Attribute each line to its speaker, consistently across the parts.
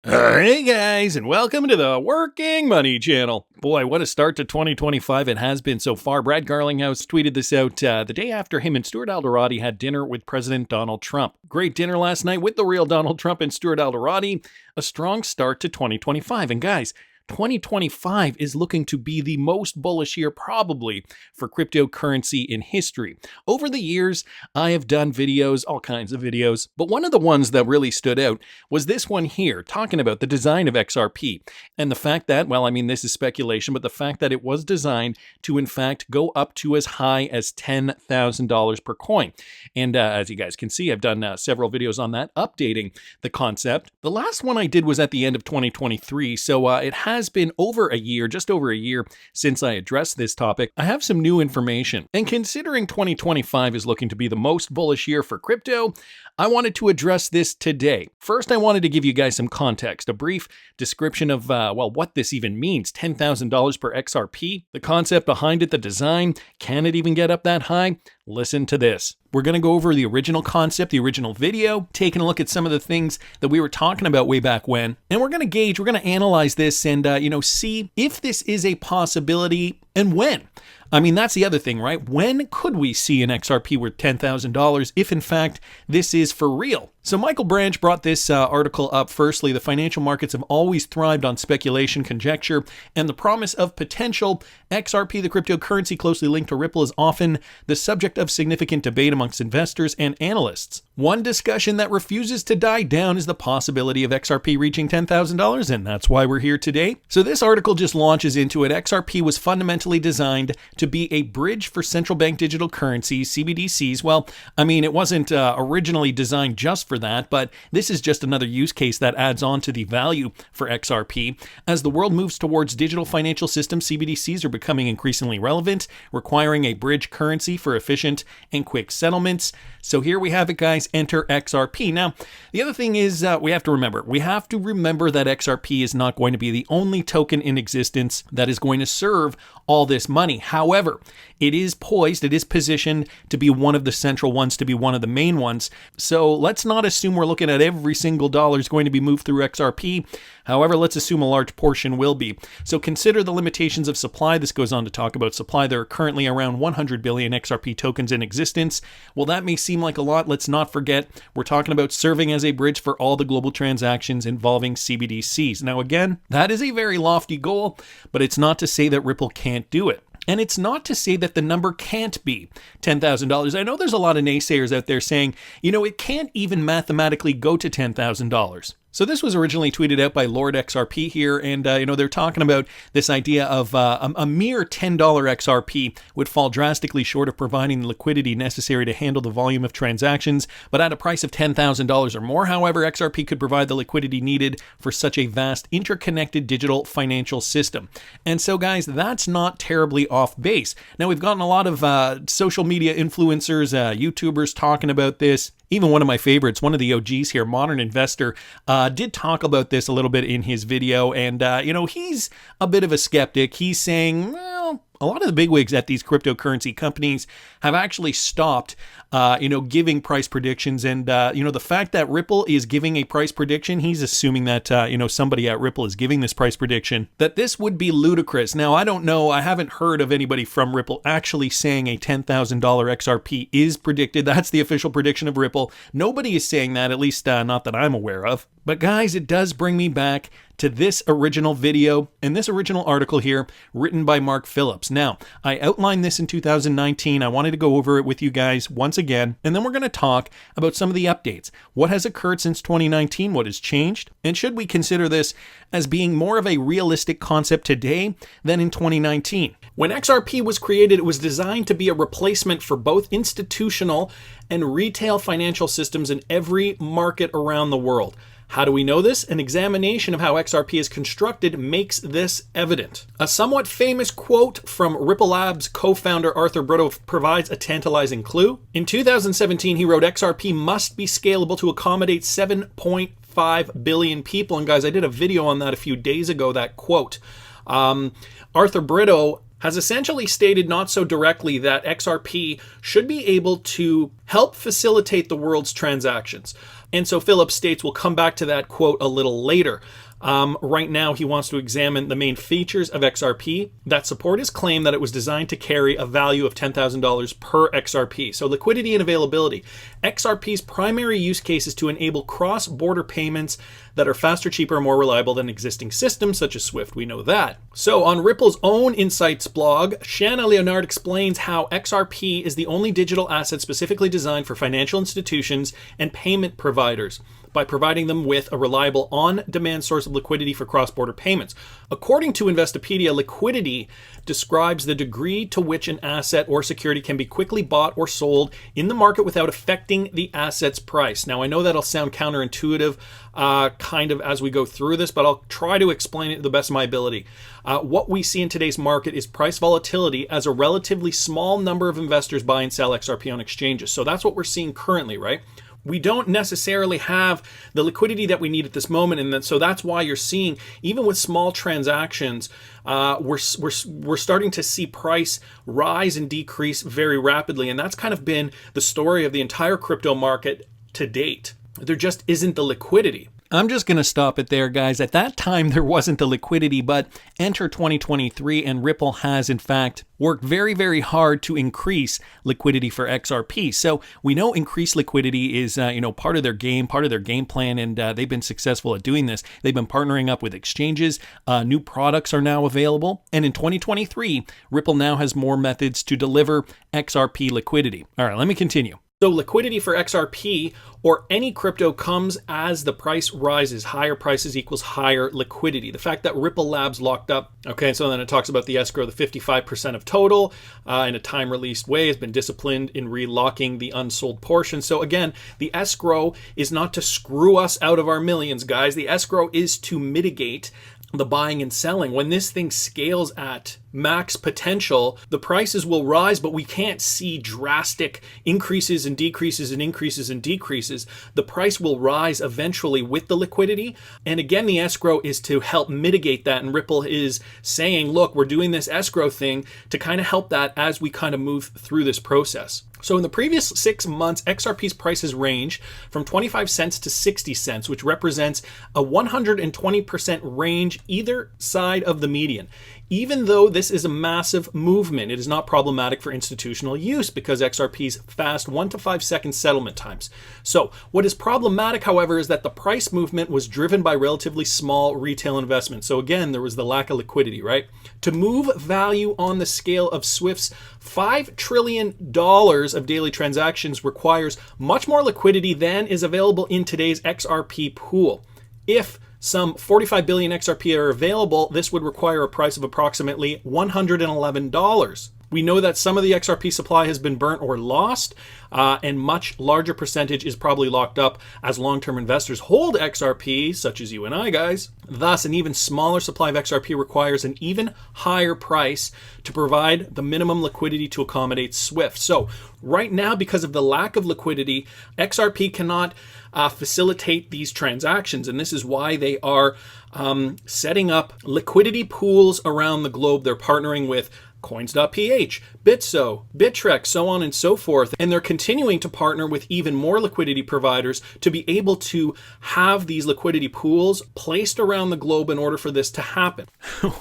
Speaker 1: Hey guys, and welcome to the Working Money Channel. Boy, what a start to 2025 it has been so far. Brad Garlinghouse tweeted this out the day after him and Stuart Alderati had dinner with President Donald Trump. Great dinner last night with the real Donald Trump and Stuart Alderati. A strong start to 2025. And guys, 2025 is looking to be the most bullish year probably for cryptocurrency in history. Over the years, I have done videos, all kinds of videos, but one of the ones that really stood out was this one here, talking about the design of XRP and the fact that, well, I mean, this is speculation, but the fact that it was designed to, in fact, go up to as high as $10,000 per coin. And as you guys can see, I've done several videos on that, updating the concept. The last one I did was at the end of 2023, so it has been over a year, just over a year since I addressed this topic. I have some new information, and considering 2025 is looking to be the most bullish year for crypto, I wanted to address this today. First, I wanted to give you guys some context, a brief description of, what this even means, $10,000 per XRP, the concept behind it, the design, can it even get up that high? Listen to this. We're going to go over the original concept, the original video, taking a look at some of the things that we were talking about way back when, and we're going to analyze this and, see if this is a possibility and when. I mean, that's the other thing, right? When could we see an XRP worth $10,000 if, in fact, this is for real? So Michael Branch brought this article up. Firstly, the financial markets have always thrived on speculation, conjecture, and the promise of potential. XRP, the cryptocurrency closely linked to Ripple, is often the subject of significant debate amongst investors and analysts. One discussion that refuses to die down is the possibility of XRP reaching $10,000, and that's why we're here today. So this article just launches into it. XRP was fundamentally designed to be a bridge for central bank digital currencies, CBDCs. Well, I mean, it wasn't originally designed just for that, but this is just another use case that adds on to the value for XRP. As the world moves towards digital financial systems, CBDCs are becoming increasingly relevant, requiring a bridge currency for efficient and quick settlements. So here we have it, guys. Enter XRP. Now, the other thing is we have to remember that XRP is not going to be the only token in existence that is going to serve all this money. However, it is positioned to be one of the central ones, to be one of the main ones. So let's not assume we're looking at every single dollar is going to be moved through XRP. However, let's assume a large portion will be. So consider the limitations of supply. This goes on to talk about supply. There are currently around 100 billion XRP tokens in existence. Well, that may seem like a lot. Let's not forget, we're talking about serving as a bridge for all the global transactions involving CBDCs. Now, again, that is a very lofty goal, but it's not to say that Ripple can't do it. And it's not to say that the number can't be $10,000. I know there's a lot of naysayers out there saying, it can't even mathematically go to $10,000. So this was originally tweeted out by Lord XRP here, and they're talking about this idea of a mere $10 XRP would fall drastically short of providing the liquidity necessary to handle the volume of transactions, but at a price of $10,000 or more, however, XRP could provide the liquidity needed for such a vast interconnected digital financial system. And so, guys, that's not terribly off base. Now, we've gotten a lot of social media influencers, YouTubers talking about this. Even one of my favorites, one of the OGs here, Modern Investor, did talk about this a little bit in his video. And, he's a bit of a skeptic. He's saying, well, a lot of the bigwigs at these cryptocurrency companies have actually stopped, giving price predictions. And, the fact that Ripple is giving a price prediction, he's assuming that, somebody at Ripple is giving this price prediction, that this would be ludicrous. Now, I don't know. I haven't heard of anybody from Ripple actually saying a $10,000 XRP is predicted. That's the official prediction of Ripple. Nobody is saying that, at least not that I'm aware of. But guys, it does bring me back to this original video and this original article here written by Mark Phillips. Now, I outlined this in 2019. I wanted to go over it with you guys once again, and then we're going to talk about some of the updates. What has occurred since 2019? What has changed? And should we consider this as being more of a realistic concept today than in 2019? When XRP was created, it was designed to be a replacement for both institutional and retail financial systems in every market around the world. How do we know this? An examination of how XRP is constructed makes this evident. A somewhat famous quote from Ripple Labs co-founder Arthur Brito provides a tantalizing clue. In 2017, he wrote, XRP must be scalable to accommodate 7.5 billion people. And guys, I did a video on that a few days ago, that quote. Arthur Brito has essentially stated, not so directly, that XRP should be able to help facilitate the world's transactions. And so Phillips states, we'll come back to that quote a little later. Right now, he wants to examine the main features of XRP that support his claim that it was designed to carry a value of $10,000 per XRP. So liquidity and availability. XRP's primary use case is to enable cross-border payments that are faster, cheaper, and more reliable than existing systems such as SWIFT. We know that. So on Ripple's own Insights blog, Shanna Leonard explains how XRP is the only digital asset specifically designed for financial institutions and payment providers, by providing them with a reliable on-demand source of liquidity for cross-border payments. According to Investopedia, liquidity describes the degree to which an asset or security can be quickly bought or sold in the market without affecting the asset's price. Now, I know that'll sound counterintuitive kind of as we go through this, but I'll try to explain it to the best of my ability. What we see in today's market is price volatility as a relatively small number of investors buy and sell XRP on exchanges. So that's what we're seeing currently, right? We don't necessarily have the liquidity that we need at this moment, and so that's why you're seeing, even with small transactions, we're starting to see price rise and decrease very rapidly, and that's kind of been the story of the entire crypto market to date. There just isn't the liquidity. I'm just going to stop it there, guys. At that time, there wasn't the liquidity, but enter 2023, and Ripple has, in fact, worked very, very hard to increase liquidity for XRP. So we know increased liquidity is, part of their game, part of their game plan, and they've been successful at doing this. They've been partnering up with exchanges. New products are now available. And in 2023, Ripple now has more methods to deliver XRP liquidity. All right, let me continue. So liquidity for XRP or any crypto comes as the price rises. Higher prices equals higher liquidity. The fact that Ripple Labs locked up, okay, so then it talks about the escrow, the 55% of total in a time-released way has been disciplined in relocking the unsold portion. So again, the escrow is not to screw us out of our millions, guys. The escrow is to mitigate the buying and selling. When this thing scales at max potential, the prices will rise, but we can't see drastic increases and decreases and increases and decreases. The price will rise eventually with the liquidity. And again, the escrow is to help mitigate that. And Ripple is saying, look, we're doing this escrow thing to kind of help that as we kind of move through this process. So in the previous 6 months, XRP's prices range from 25 cents to 60 cents, which represents a 120% range either side of the median. Even though this is a massive movement, it is not problematic for institutional use because XRP's fast 1 to 5 second settlement times. So what is problematic, however, is that the price movement was driven by relatively small retail investment. So again, there was the lack of liquidity, right? To move value on the scale of Swift's $5 trillion of daily transactions requires much more liquidity than is available in today's XRP pool. If some 45 billion XRP are available, this would require a price of approximately $111. We know that some of the XRP supply has been burnt or lost, and much larger percentage is probably locked up as long-term investors hold XRP, such as you and I, guys. Thus, an even smaller supply of XRP requires an even higher price to provide the minimum liquidity to accommodate SWIFT. So right now, because of the lack of liquidity, XRP cannot facilitate these transactions, and this is why they are setting up liquidity pools around the globe. They're partnering with Coins.ph, Bitso, Bittrex, so on and so forth. And they're continuing to partner with even more liquidity providers to be able to have these liquidity pools placed around the globe in order for this to happen.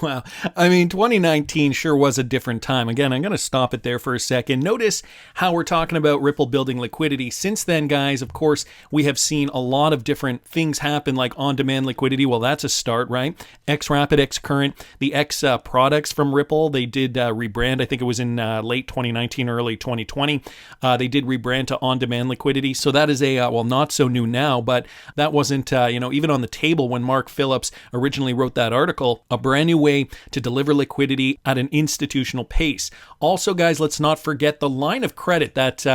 Speaker 1: Wow. I mean, 2019 sure was a different time. Again, I'm going to stop it there for a second. Notice how we're talking about Ripple building liquidity. Since then, guys, of course, we have seen a lot of different things happen, like on-demand liquidity. Well, that's a start, right? XRapid, XCurrent, the X products from Ripple, they did rebrand. I think it was in late 2019, early 2020. They did rebrand to on-demand liquidity. So that is a, not so new now, but that wasn't, even on the table when Mark Phillips originally wrote that article, a brand new way to deliver liquidity at an institutional pace. Also, guys, let's not forget the line of credit that,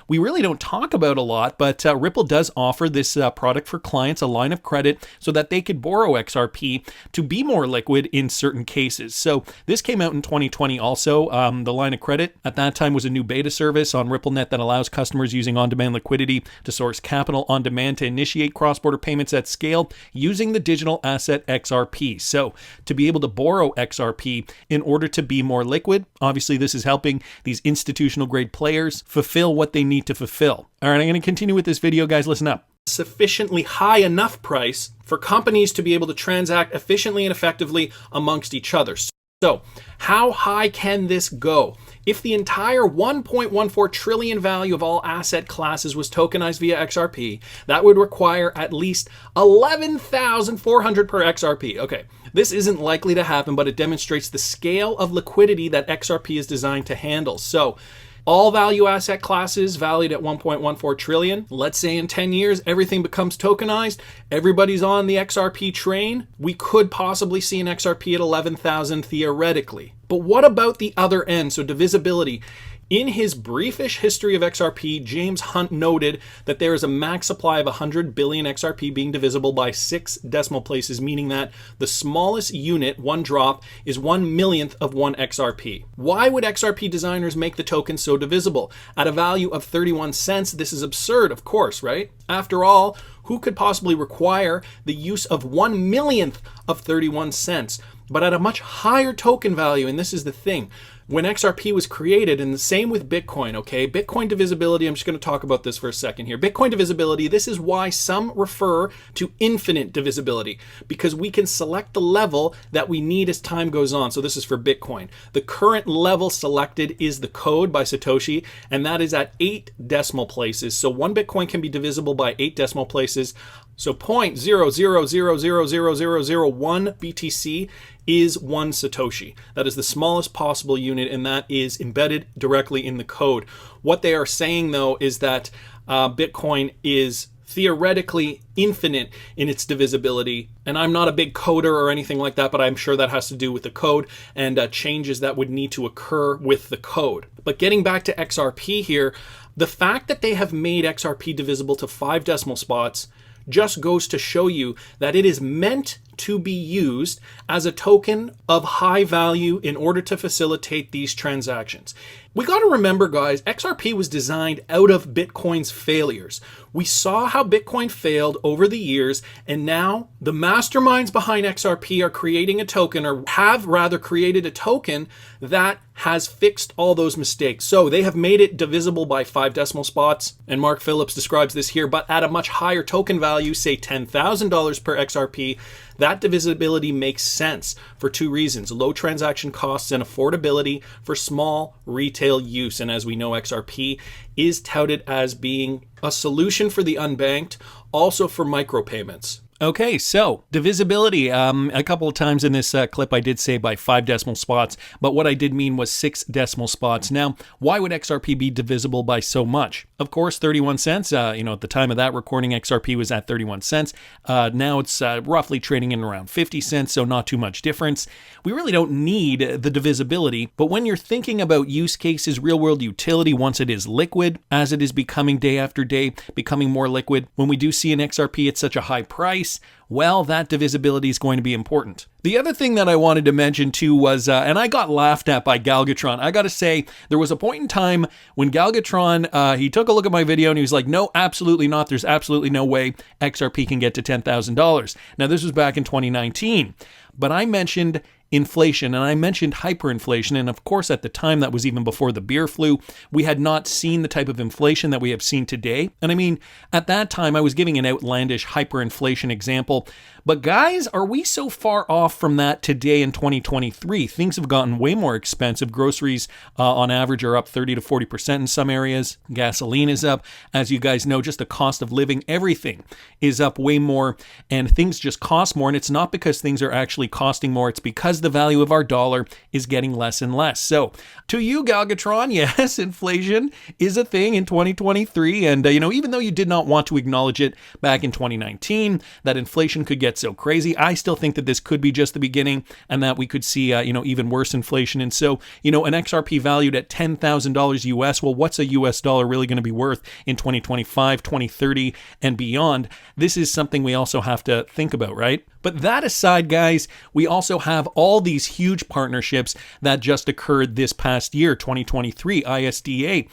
Speaker 1: we really don't talk about a lot, but Ripple does offer this product for clients, a line of credit, so that they could borrow XRP to be more liquid in certain cases. So this came out in 2020. 2020 also. The line of credit at that time was a new beta service on RippleNet that allows customers using on-demand liquidity to source capital on demand to initiate cross-border payments at scale using the digital asset XRP. So to be able to borrow XRP in order to be more liquid, obviously this is helping these institutional grade players fulfill what they need to fulfill. All right, I'm going to continue with this video, guys. Listen up. Sufficiently high enough price for companies to be able to transact efficiently and effectively amongst each other. So how high can this go? If the entire 1.14 trillion value of all asset classes was tokenized via XRP, that would require at least 11,400 per XRP. Okay, this isn't likely to happen, but it demonstrates the scale of liquidity that XRP is designed to handle. So all value asset classes valued at 1.14 trillion. Let's say in 10 years, everything becomes tokenized. Everybody's on the XRP train. We could possibly see an XRP at 11,000 theoretically. But what about the other end? So divisibility. In his briefish history of XRP, James Hunt noted that there is a max supply of 100 billion XRP being divisible by 6 decimal places, meaning that the smallest unit, one drop, is 1/1,000,000th of 1 XRP. Why would XRP designers make the token so divisible? At a value of 31 cents, this is absurd, of course, right? After all, who could possibly require the use of 1/1,000,000th of 31 cents? But at a much higher token value, and this is the thing, when XRP was created, and the same with Bitcoin, okay? Bitcoin divisibility, I'm just going to talk about this for a second here. Bitcoin divisibility, this is why some refer to infinite divisibility, because we can select the level that we need as time goes on. So this is for Bitcoin. The current level selected is the code by Satoshi, and that is at 8 decimal places. So 1 Bitcoin can be divisible by 8 decimal places. So 0.000000001 BTC is 1 Satoshi. That is the smallest possible unit, and that is embedded directly in the code. What they are saying, though, is that Bitcoin is theoretically infinite in its divisibility. And I'm not a big coder or anything like that, but I'm sure that has to do with the code and changes that would need to occur with the code. But getting back to XRP here, the fact that they have made XRP divisible to 5 decimal spots just goes to show you that it is meant to be used as a token of high value in order to facilitate these transactions. We got to remember, guys, XRP was designed out of Bitcoin's failures. We saw how Bitcoin failed over the years, and now the masterminds behind XRP are creating a token, or have rather created a token that has fixed all those mistakes. So they have made it divisible by 5 decimal spots, and Mark Phillips describes this here, but at a much higher token value, say $10,000 per XRP, that divisibility makes sense for 2 reasons: low transaction costs and affordability for small retail use. And as we know, XRP is touted as being a solution for the unbanked, also for micropayments. Okay, so divisibility. A couple of times in this clip I did say by 5 decimal spots, but what I did mean was 6 decimal spots. Now, why would XRP be divisible by so much? Of course, 31 cents. At the time of that recording, XRP was at 31 cents. Now it's roughly trading in around 50 cents, so not too much difference. We really don't need the divisibility, but when you're thinking about use cases, real-world utility, once it is liquid, as it is becoming day after day, becoming more liquid, when we do see an XRP at such a high price, well, that divisibility is going to be important. The other thing that I wanted to mention too was, and I got laughed at by Galgatron. I got to say, there was a point in time when Galgatron, he took a look at my video and he was like, no, absolutely not. There's absolutely no way XRP can get to $10,000. Now, this was back in 2019, but I mentioned inflation, and I mentioned hyperinflation, and of course at the time, that was even before the beer flu, we had not seen the type of inflation that we have seen today. And I mean, at that time I was giving an outlandish hyperinflation example, but guys, are we so far off from that today in 2023? Things have gotten way more expensive. Groceries on average are up 30 to 40% in some areas. Gasoline is up. As you guys know, just the cost of living, everything is up way more, and things just cost more. And it's not because things are actually costing more, it's because the value of our dollar is getting less and less. So to you, Galgatron, yes, inflation is a thing in 2023. And, even though you did not want to acknowledge it back in 2019, that inflation could get so crazy, I still think that this could be just the beginning, and that we could see, even worse inflation. And so, an XRP valued at $10,000 US, well, what's a US dollar really going to be worth in 2025, 2030, and beyond? This is something we also have to think about, right? But that aside, guys, we also have all these huge partnerships that just occurred this past year, 2023, ISDA.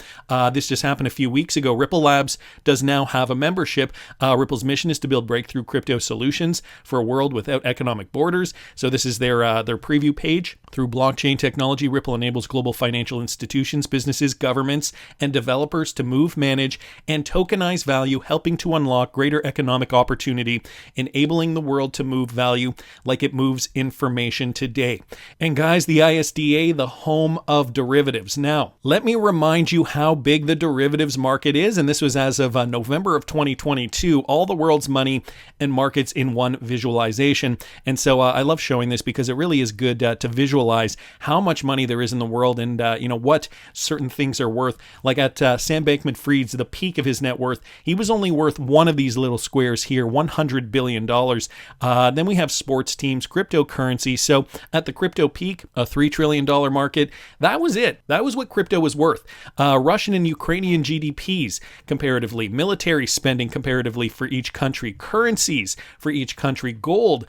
Speaker 1: This just happened a few weeks ago. Ripple Labs does now have a membership. Ripple's mission is to build breakthrough crypto solutions for a world without economic borders. So this is their preview page. Through blockchain technology, Ripple enables global financial institutions, businesses, governments, and developers to move, manage, and tokenize value, helping to unlock greater economic opportunity, enabling the world to move value like it moves information today. And guys, the ISDA, the home of derivatives. Now, let me remind you how big the derivatives market is. And this was as of November of 2022, all the world's money and markets in one visualization. And so I love showing this because it really is good to visualize how much money there is in the world and, what certain things are worth. Like at Sam Bankman-Fried's, the peak of his net worth, he was only worth one of these little squares here, $100 billion. Then we have sports teams, cryptocurrency. So at the crypto peak, a $3 trillion market, that was it. That was what crypto was worth. Russian and Ukrainian GDPs comparatively, military spending comparatively for each country, currencies for each country, gold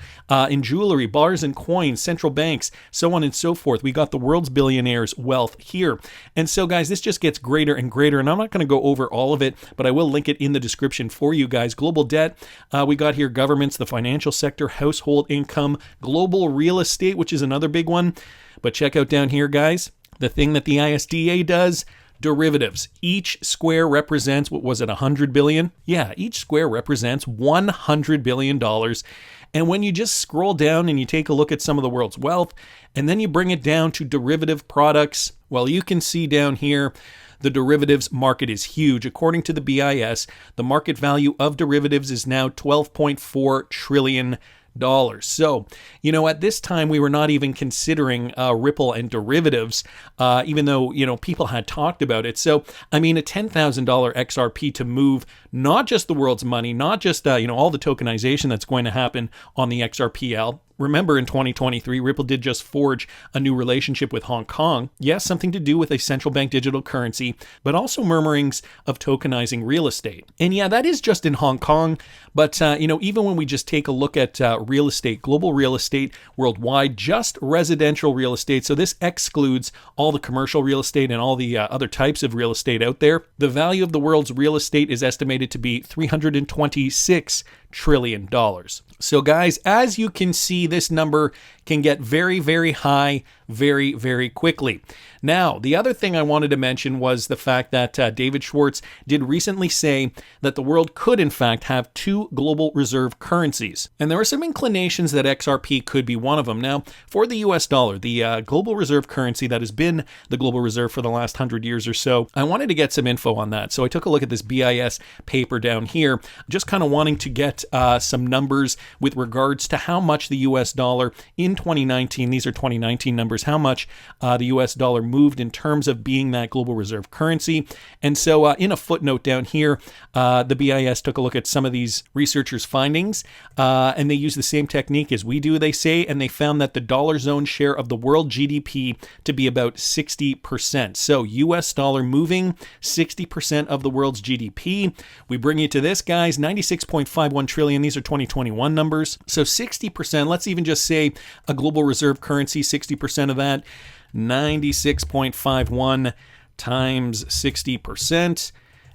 Speaker 1: in jewelry, bars and coins, central banks, so on and so forth. We got the world's billionaires' wealth here. And so, guys, this just gets greater and greater. And I'm not going to go over all of it, but I will link it in the description for you guys. Global debt, we got here governments, the financial sector, household income, global real estate, which is another big one. But check out down here, guys, the thing that the ISDA does, derivatives. Each square represents, what was it, 100 billion? Yeah, each square represents $100 billion. And when you just scroll down and you take a look at some of the world's wealth, and then you bring it down to derivative products, well, you can see down here, the derivatives market is huge. According to the BIS, the market value of derivatives is now $12.4 trillion. So, at this time, we were not even considering Ripple and derivatives, even though, people had talked about it. So, a $10,000 XRP to move not just the world's money, not just, all the tokenization that's going to happen on the XRPL. Remember, in 2023, Ripple did just forge a new relationship with Hong Kong. Yes, something to do with a central bank digital currency, but also murmurings of tokenizing real estate. And yeah, that is just in Hong Kong. But, even when we just take a look at real estate, global real estate worldwide, just residential real estate, so this excludes all the commercial real estate and all the other types of real estate out there, the value of the world's real estate is estimated to be $326 trillion. So guys, as you can see, this number can get very, very high very, very quickly. Now, the other thing I wanted to mention was the fact that David Schwartz did recently say that the world could, in fact, have two global reserve currencies. And there are some inclinations that XRP could be one of them. Now, for the US dollar, the global reserve currency that has been the global reserve for the last 100 years or so, I wanted to get some info on that. So I took a look at this BIS paper down here, just kind of wanting to get some numbers with regards to how much the US dollar in 2019, these are 2019 numbers, how much the US dollar moved in terms of being that global reserve currency. And so in a footnote down here, the BIS took a look at some of these researchers' findings, and they use the same technique as we do, they say, and they found that the dollar zone share of the world GDP to be about 60%. So US dollar moving 60% of the world's GDP. We bring you to this, guys, 96.51 trillion. These are 2021 numbers. So 60%, let's even just say a global reserve currency, 60% of that, 96.51 times 60%.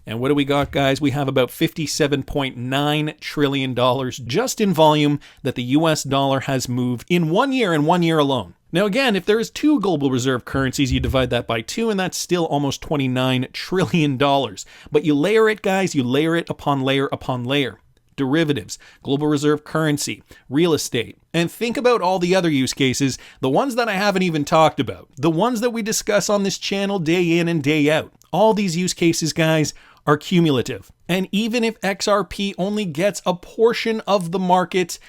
Speaker 1: And what do we got, guys? We have about $57.9 trillion just in volume that the US dollar has moved in 1 year and 1 year alone. Now, again, if there is two global reserve currencies, you divide that by two, and that's still almost $29 trillion. But you layer it, guys, you layer it upon layer upon layer. Derivatives, global reserve currency, real estate. And think about all the other use cases, the ones that I haven't even talked about, the ones that we discuss on this channel day in and day out. All these use cases, guys, are cumulative. And even if XRP only gets a portion of the market,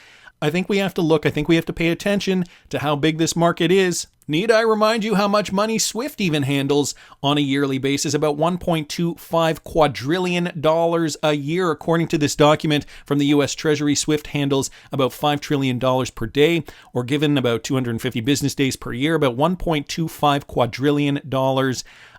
Speaker 1: I think we have to look, I think we have to pay attention to how big this market is. Need I remind you how much money Swift even handles on a yearly basis? About $1.25 quadrillion a year. According to this document from the U.S. Treasury, Swift handles about $5 trillion per day, or given about 250 business days per year, about $1.25 quadrillion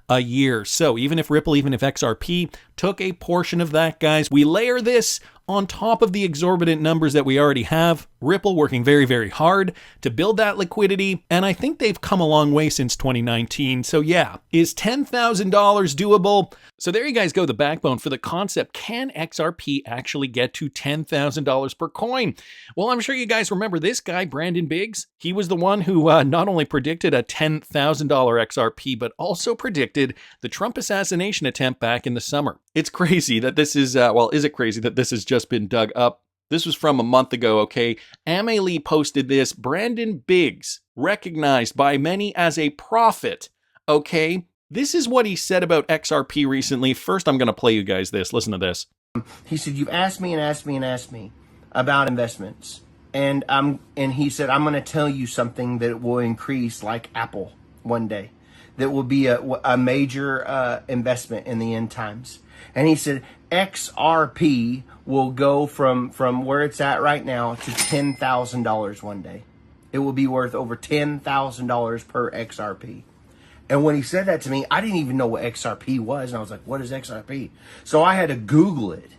Speaker 1: a year. So even if Ripple, even if XRP took a portion of that, guys, we layer this on top of the exorbitant numbers that we already have. Ripple working very, very hard to build that liquidity, and I think they've come a long way since 2019. So yeah, is $10,000 doable? So there you guys go, the backbone for the concept. Can XRP actually get to $10,000 per coin? Well, I'm sure you guys remember this guy, Brandon Biggs. He was the one who not only predicted a $10,000 XRP, but also predicted the Trump assassination attempt back in the summer. It's crazy that this is, is it crazy that this has just been dug up? This was from a month ago, okay? Amelie posted this. Brandon Biggs, recognized by many as a prophet, okay? This is what he said about XRP recently. First, I'm going to play you guys this. Listen to this.
Speaker 2: He said, you've asked me and asked me and asked me about investments. And he said, I'm going to tell you something that will increase like Apple one day. That will be a major investment in the end times. And he said, XRP will go from where it's at right now to $10,000 one day. It will be worth over $10,000 per XRP. And when he said that to me, I didn't even know what XRP was. And I was like, what is XRP? So I had to Google it.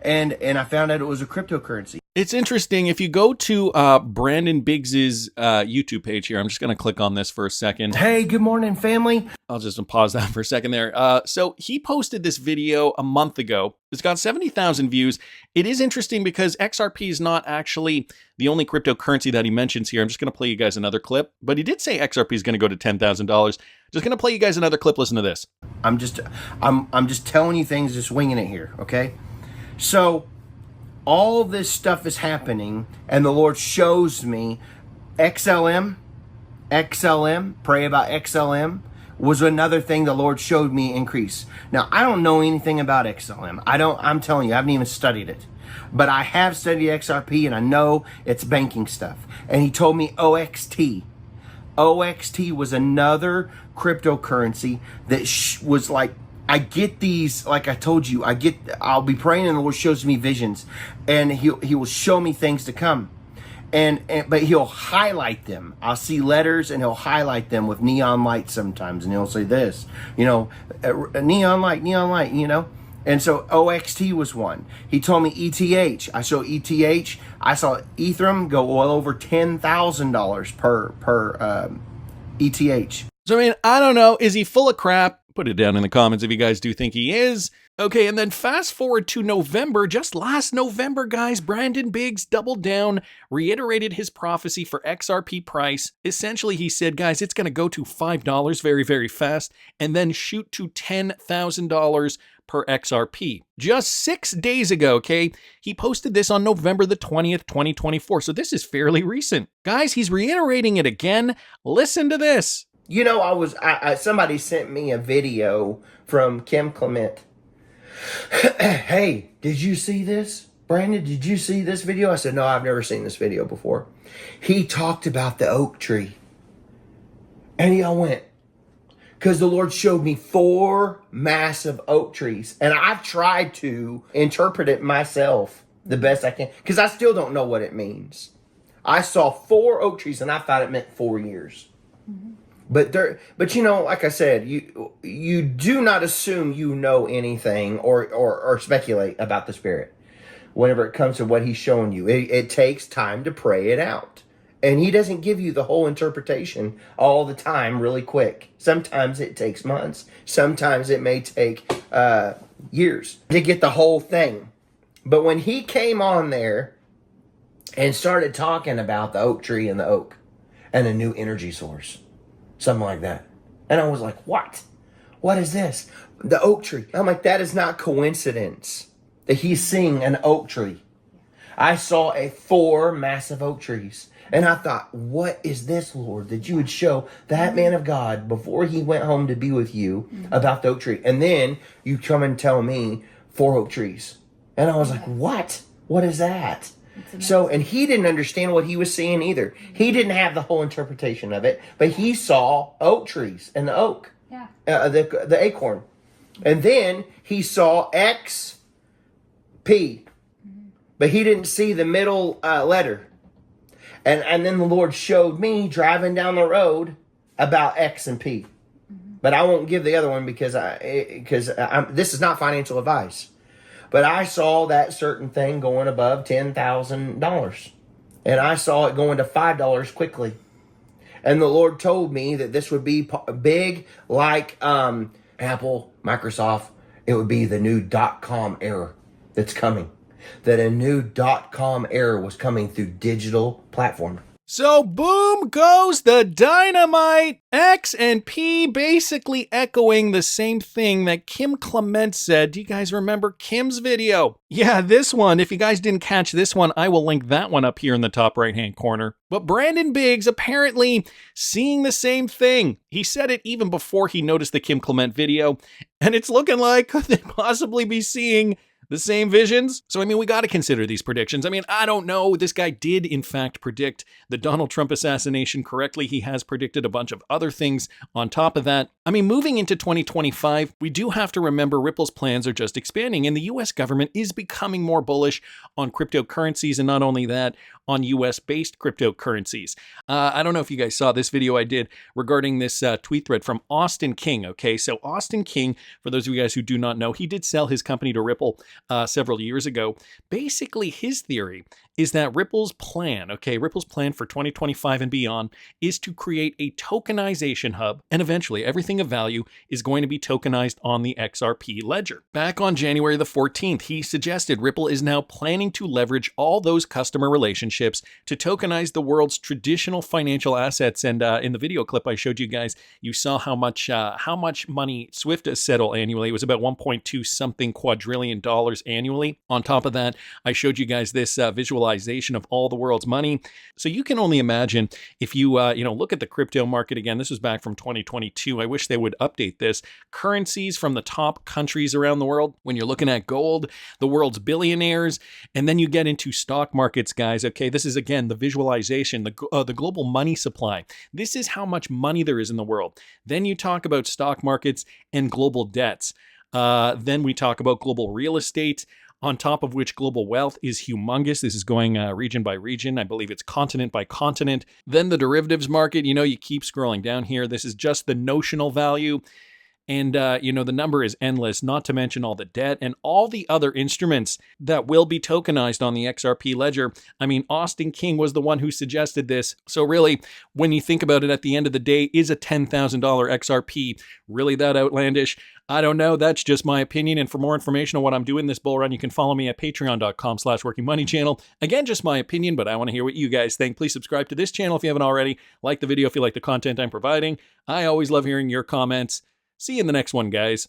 Speaker 2: And I found out it was a cryptocurrency.
Speaker 1: It's interesting. If you go to Brandon Biggs's YouTube page here, I'm just going to click on this for a second.
Speaker 2: Hey, good morning, family.
Speaker 1: I'll just pause that for a second there. So he posted this video a month ago. It's got 70,000 views. It is interesting because XRP is not actually the only cryptocurrency that he mentions here. I'm just going to play you guys another clip. But he did say XRP is going to go to $10,000. Just going to play you guys another clip. Listen to this.
Speaker 2: I'm just telling you things, just winging it here, okay? So all this stuff is happening, and the Lord shows me XLM, pray about XLM, was another thing the Lord showed me increase. Now, I don't know anything about XLM. I'm telling you, I haven't even studied it. But I have studied XRP, and I know it's banking stuff. And he told me OXT. OXT was another cryptocurrency that was like, I get these, like I told you, I'll be praying and the Lord shows me visions, and he will show me things to come. But he'll highlight them. I'll see letters and he'll highlight them with neon light sometimes. And he'll say this, neon light, you know. And so OXT was one. He told me ETH. I saw ETH. I saw Ethereum go well over $10,000 per ETH.
Speaker 1: So, I mean, I don't know. Is he full of crap? Put it down in the comments if you guys do think he is. Okay, and then fast forward to November. Just last November, guys, Brandon Biggs doubled down, reiterated his prophecy for XRP price. Essentially, he said, guys, it's going to go to $5 very, very fast, and then shoot to $10,000 per XRP. Just 6 days ago, okay, he posted this on November the 20th, 2024. So this is fairly recent. Guys, he's reiterating it again. Listen to this.
Speaker 2: You know, somebody sent me a video from Kim Clement. Hey, did you see this? Brandon, did you see this video? I said, no, I've never seen this video before. He talked about the oak tree. And y'all went, because the Lord showed me 4 massive oak trees. And I've tried to interpret it myself the best I can, because I still don't know what it means. I saw 4 oak trees and I thought it meant 4 years. Mm-hmm. But you know, like I said, you do not assume you know anything or speculate about the Spirit whenever it comes to what He's showing you. It takes time to pray it out. And He doesn't give you the whole interpretation all the time really quick. Sometimes it takes months. Sometimes it may take years to get the whole thing. But when He came on there and started talking about the oak tree and the oak and a new energy source, something like that. And I was like, what? What is this? The oak tree. I'm like, that is not coincidence that He's seeing an oak tree. I saw 4 massive oak trees. And I thought, what is this, Lord, that you would show that man of God before he went home to be with you about the oak tree. And then you come and tell me 4 oak trees. And I was like, what? What is that? So, and he didn't understand what he was seeing either. He didn't have the whole interpretation of it, but he saw oak trees and the oak, the acorn. And then he saw XP, but he didn't see the middle letter. And then the Lord showed me driving down the road about X and P. But I won't give the other one because this is not financial advice. But I saw that certain thing going above $10,000. And I saw it going to $5 quickly. And the Lord told me that this would be big like Apple, Microsoft. It would be the new .com era that's coming. That a new .com era was coming through digital platform.
Speaker 1: So boom goes the dynamite. X and P basically echoing the same thing that Kim Clement said. Do you guys remember Kim's video? Yeah, this one. If you guys didn't catch this one, I will link that one up here in the top right-hand corner. But Brandon Biggs apparently seeing the same thing. He said it even before he noticed the Kim Clement video. And it's looking like could they possibly be seeing the same visions? So, I mean, we got to consider these predictions. I mean, I don't know. This guy did, in fact, predict the Donald Trump assassination correctly. He has predicted a bunch of other things on top of that. I mean, moving into 2025, we do have to remember Ripple's plans are just expanding, and the US government is becoming more bullish on cryptocurrencies, and not only that, on US-based cryptocurrencies. I don't know if you guys saw this video I did regarding this tweet thread from Austin King, okay? So Austin King, for those of you guys who do not know, he did sell his company to Ripple several years ago. Basically, his theory is that Ripple's plan for 2025 and beyond is to create a tokenization hub, and eventually everything of value is going to be tokenized on the XRP ledger. Back on January the 14th, he suggested Ripple is now planning to leverage all those customer relationships to tokenize the world's traditional financial assets. And in the video clip I showed you guys, you saw how much money Swift has settled annually. It was about 1.2 something quadrillion dollars annually. On top of that, I showed you guys this visualization of all the world's money. So you can only imagine if you look at the crypto market again. This was back from 2022. I wish they would update this. Currencies from the top countries around the world. When you're looking at gold, the world's billionaires, and then you get into stock markets, guys. Okay, this is again the visualization, the global money supply. This is how much money there is in the world. Then you talk about stock markets and global debts. Then we talk about global real estate, on top of which global wealth is humongous. This is going region by region. I believe it's continent by continent. Then the derivatives market, you keep scrolling down here. This is just the notional value. And, the number is endless, not to mention all the debt and all the other instruments that will be tokenized on the XRP ledger. I mean, Austin King was the one who suggested this. So really, when you think about it at the end of the day, is a $10,000 XRP really that outlandish? I don't know. That's just my opinion. And for more information on what I'm doing this bull run, you can follow me at patreon.com/workingmoneychannel. Again, just my opinion, but I want to hear what you guys think. Please subscribe to this channel if you haven't already. Like the video if you like the content I'm providing. I always love hearing your comments. See you in the next one, guys.